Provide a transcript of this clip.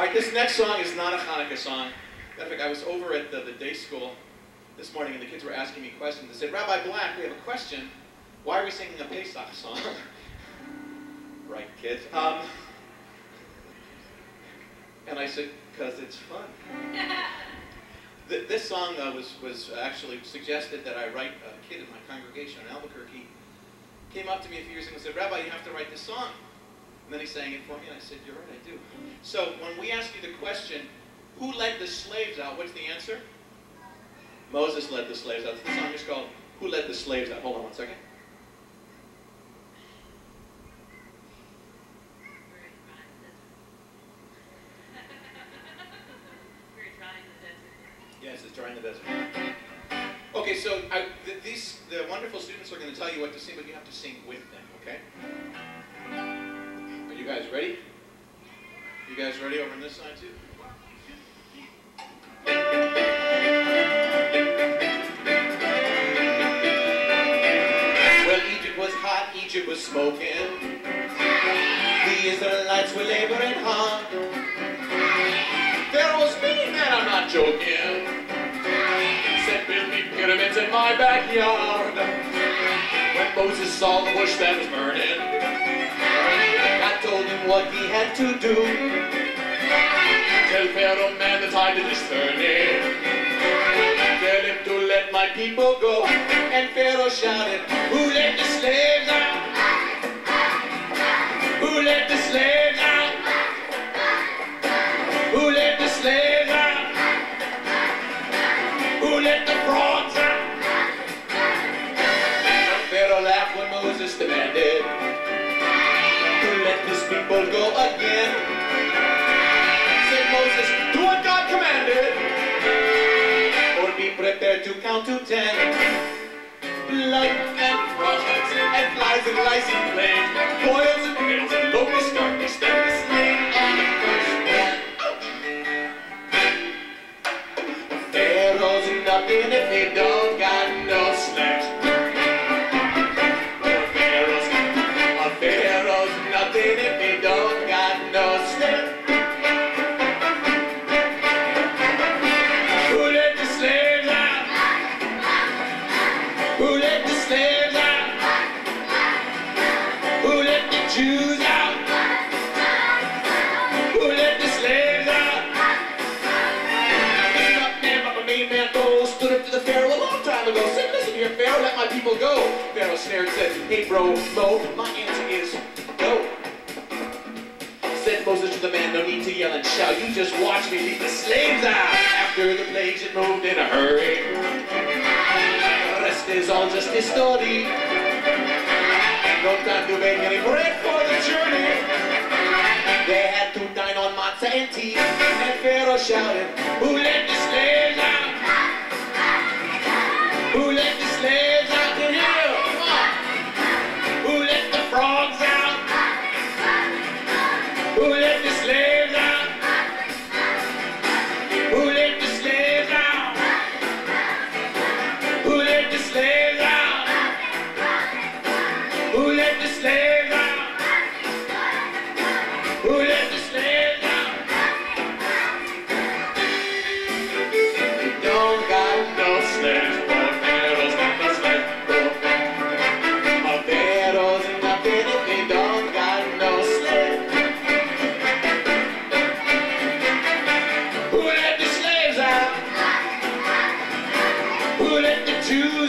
All right, this next song is not a Hanukkah song. Matter of fact, I was over at the day school this morning, and the kids were asking me questions. They said, Rabbi Black, we have a question. Why are we singing a Pesach song? Right, kids. And I said, because it's fun. This song was actually suggested that I write. A kid in my congregation in Albuquerque came up to me a few years ago and said, Rabbi, you have to write this song. And then he sang it for me, and I said, you're right, I do. So when we ask you the question, who led the slaves out, what's the answer? Moses led the slaves out. The song is called, Who Led the Slaves Out? Hold on one second. Yes, it's dry in the desert. Okay, so the wonderful students are going to tell you what to sing, but you have to sing with them, okay? Are you guys ready? You guys ready over on this side too? Well, Egypt was hot, Egypt was smoking. The Israelites were laboring hard. Pharaoh was mean, man, I'm not joking. Said, build me pyramids in my backyard. When Moses saw the bush that was burning, God told him what he had to do. Tell Pharaoh, man, the tide is turning. Tell him to let my people go. And Pharaoh shouted, who let the slaves out? Who let the slaves out? Who let the slaves out? Who let the frogs out? Pharaoh laughed when Moses demanded to let his people go again. Said Moses, do what God commanded, or be prepared to count to 10. Blood and frogs and flies and lice and flames, boils and hails and locusts darkness, then the slain on the first one. Pharaoh's nothing if he don't got no slaves. Pharaoh's nothing if he don't got no slaves. Who let the slaves out? Who let the slaves out? Who let the Jews out? Who let the slaves out? This up man, but my main man Bo stood up to the Pharaoh a long time ago. Said, listen here, Pharaoh, let my people go. Pharaoh snared and said, hey bro, Mo, my answer is no. Said Moses to the man, no need to yell and shout. You just watch me lead the slaves out. After the plagues, it moved in a hurry. The rest is all just history. No time to bake any bread for the journey. They had to dine on matzah and tea. And Pharaoh shouted, who let the slaves out? Who let the slaves out? Can you hear? Come on. Who let the frogs out? Who let the slaves out? Who let the slaves out? Who let the slaves out? Who let the slaves out? Who let the slaves out? Don't got no slaves, but Pharaoh's got no slaves. Pharaoh's nothing if he don't got no slaves. Who let the slaves out? Who let the Jews